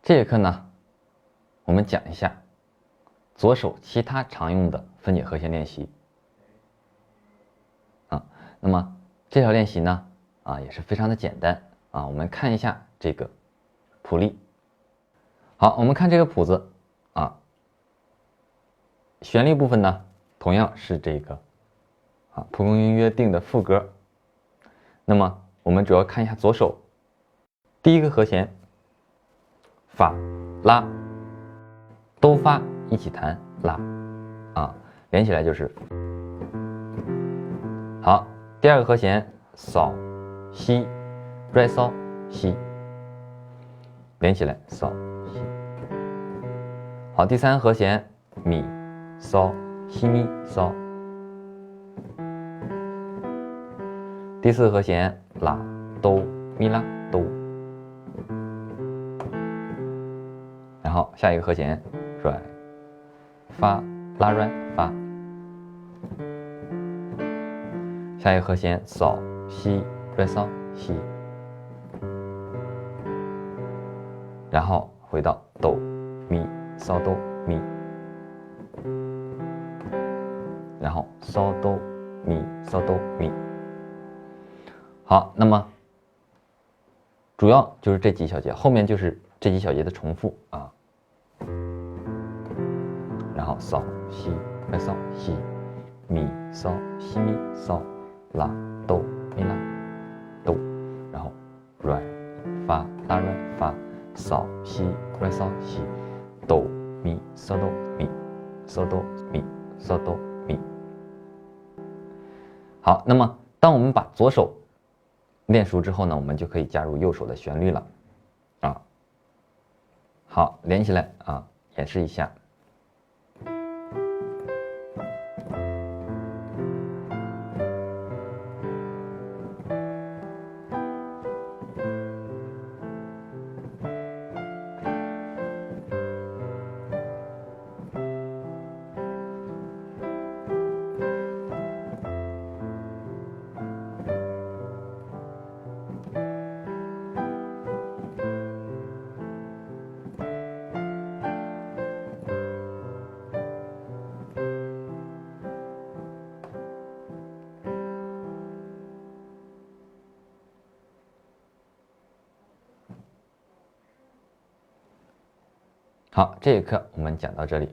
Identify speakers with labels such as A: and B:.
A: 这节课呢，我们讲一下左手其他常用的分解和弦练习那么这条练习呢，也是非常的简单我们看一下这个谱例。好，我们看这个谱子旋律部分呢，同样是这个蒲公英约定的副歌。那么我们主要看一下左手第一个和弦法拉哆发一起弹拉连起来就是好。第二个和弦扫西来扫西连起来扫西好。第三个和弦咪扫西咪扫。第四个和弦拉哆咪拉哆。然后下一个和弦软发拉软发。下一个和弦扫西软扫西。然后回到哆咪扫哆咪。然后扫哆咪扫哆咪。好，那么主要就是这几小节，后面就是这几小节的重复然后扫西来扫西咪扫西咪扫拉哆咪拉哆。然后软发拉软发扫西来扫西哆咪扫哆咪扫哆咪扫哆咪。好，那么当我们把左手练熟之后呢，我们就可以加入右手的旋律了好，连起来演示一下。好，这节课我们讲到这里。